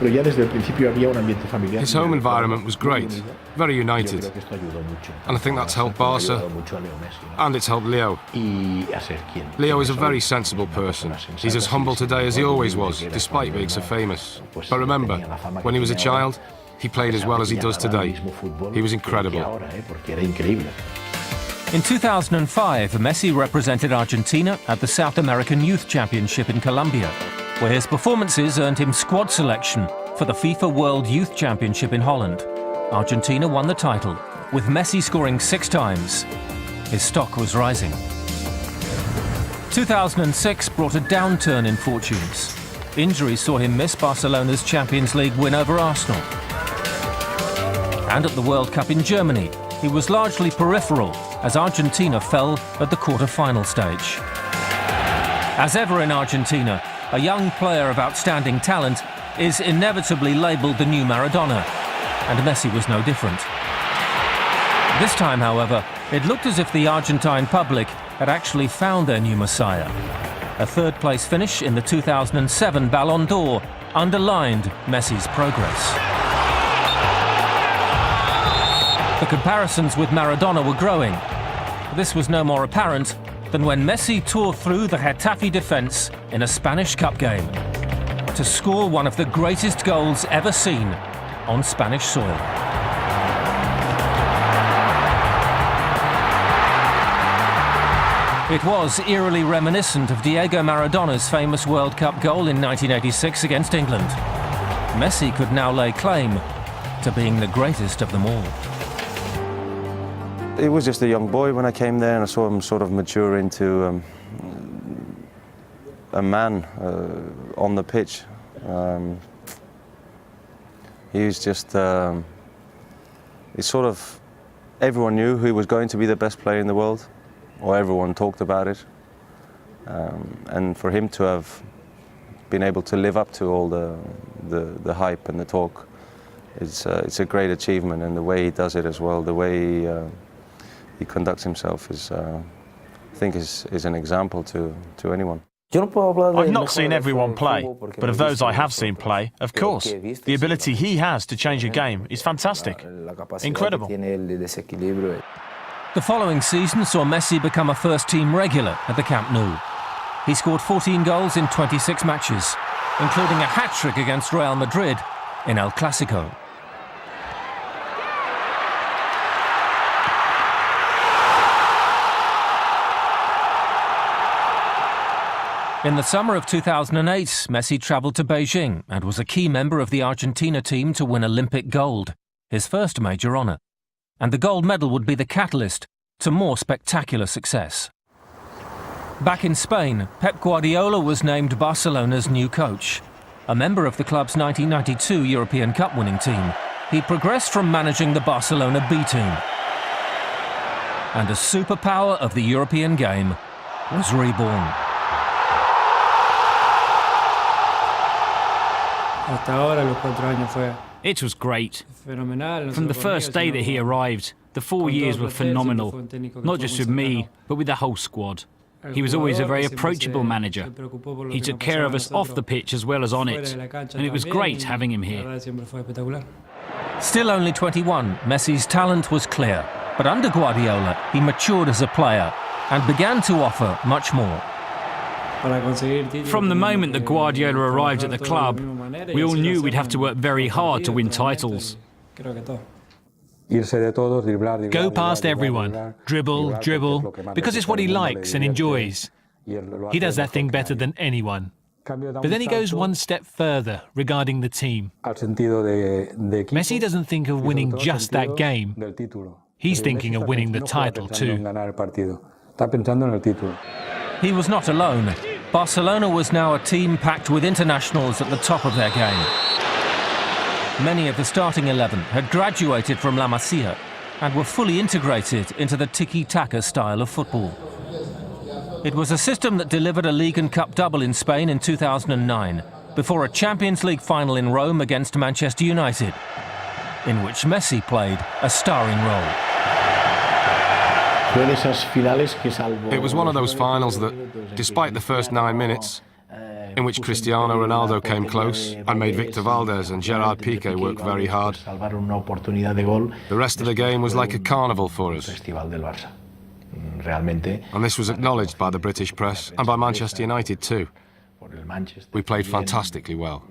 His home environment was great, very united, and I think that's helped Barca, and it's helped Leo. Leo is a very sensible person. He's as humble today as he always was, despite being so famous. But remember, when he was a child, he played as well as he does today. He was incredible. In 2005, Messi represented Argentina at the South American Youth Championship in Colombia, where his performances earned him squad selection for the FIFA World Youth Championship in Holland. Argentina won the title, with Messi scoring 6 times. His stock was rising. 2006 brought a downturn in fortunes. Injuries saw him miss Barcelona's Champions League win over Arsenal. And at the World Cup in Germany, he was largely peripheral as Argentina fell at the quarter-final stage. As ever in Argentina, a young player of outstanding talent is inevitably labelled the new Maradona, and Messi was no different. This time, however, it looked as if the Argentine public had actually found their new messiah. A third-place finish in the 2007 Ballon d'Or underlined Messi's progress. The comparisons with Maradona were growing. This was no more apparent than when Messi tore through the Getafe defence in a Spanish Cup game to score one of the greatest goals ever seen on Spanish soil. It was eerily reminiscent of Diego Maradona's famous World Cup goal in 1986 against England. Messi could now lay claim to being the greatest of them all. It was just a young boy when I came there, and I saw him sort of mature into a man on the pitch. He was just, it's sort of, everyone knew who was going to be the best player in the world, or everyone talked about it. And for him to have been able to live up to all the hype and the talk, it's a great achievement, and the way he does it as well, the way he conducts himself is, I think, is an example to anyone. I've not seen everyone play, but of those I have seen play, of course, the ability he has to change a game is fantastic. Incredible. The following season saw Messi become a first-team regular at the Camp Nou. He scored 14 goals in 26 matches, including a hat-trick against Real Madrid in El Clasico. In the summer of 2008, Messi travelled to Beijing and was a key member of the Argentina team to win Olympic gold, his first major honour. And the gold medal would be the catalyst to more spectacular success. Back in Spain, Pep Guardiola was named Barcelona's new coach. A member of the club's 1992 European Cup winning team, he progressed from managing the Barcelona B team. And a superpower of the European game was reborn. It was great. From the first day that he arrived, the 4 years were phenomenal, not just with me, but with the whole squad. He was always a very approachable manager. He took care of us off the pitch as well as on it, and it was great having him here. Still only 21, Messi's talent was clear, but under Guardiola, he matured as a player and began to offer much more. From the moment that Guardiola arrived at the club, we all knew we'd have to work very hard to win titles. Go past everyone, dribble, because it's what he likes and enjoys. He does that thing better than anyone. But then he goes one step further regarding the team. Messi doesn't think of winning just that game. He's thinking of winning the title too. He was not alone. Barcelona was now a team packed with internationals at the top of their game. Many of the starting 11 had graduated from La Masia and were fully integrated into the tiki-taka style of football. It was a system that delivered a League and Cup double in Spain in 2009, before a Champions League final in Rome against Manchester United, in which Messi played a starring role. It was one of those finals that, despite the first 9 minutes, in which Cristiano Ronaldo came close and made Victor Valdez and Gerard Piqué work very hard. The rest of the game was like a carnival for us. And this was acknowledged by the British press and by Manchester United too. We played fantastically well.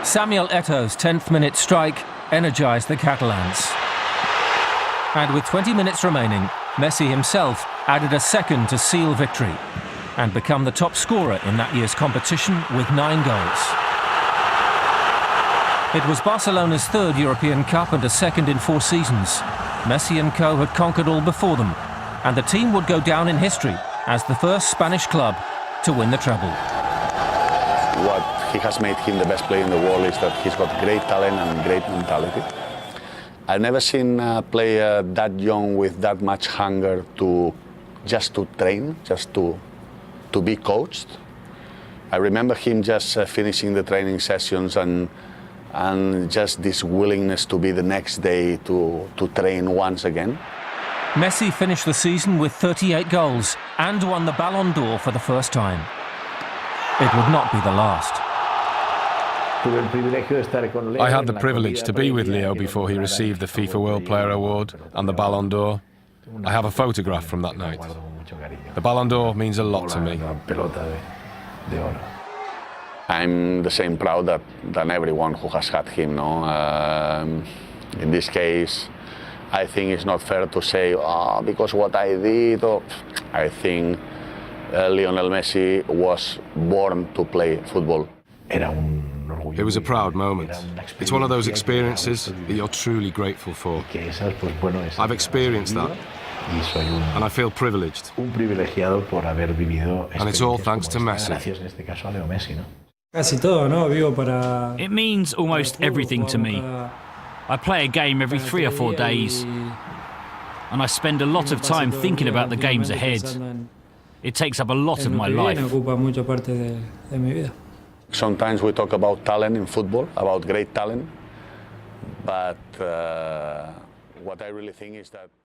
Samuel Eto'o's 10th minute strike energised the Catalans. And with 20 minutes remaining, Messi himself added a second to seal victory and become the top scorer in that year's competition with 9 goals. It was Barcelona's third European Cup and a second in 4 seasons. Messi and co had conquered all before them, and the team would go down in history as the first Spanish club to win the treble. What he has made him the best player in the world is that he's got great talent and great mentality. I've never seen a player that young with that much hunger to train, just to be coached. I remember him just finishing the training sessions and just this willingness to be the next day to train once again. Messi finished the season with 38 goals and won the Ballon d'Or for the first time. It would not be the last. I had the privilege to be with Leo before he received the FIFA World Player Award and the Ballon d'Or. I have a photograph from that night. The Ballon d'Or means a lot to me. I'm the same proud than everyone who has had him. No? In this case, I think it's not fair to say, because what I did. I think Lionel Messi was born to play football. It was a proud moment. It's one of those experiences that you're truly grateful for. I've experienced that, and I feel privileged. And it's all thanks to Messi. It means almost everything to me. I play a game every 3 or 4 days, and I spend a lot of time thinking about the games ahead. It takes up a lot of my life. Sometimes we talk about talent in football, about great talent, but what I really think is that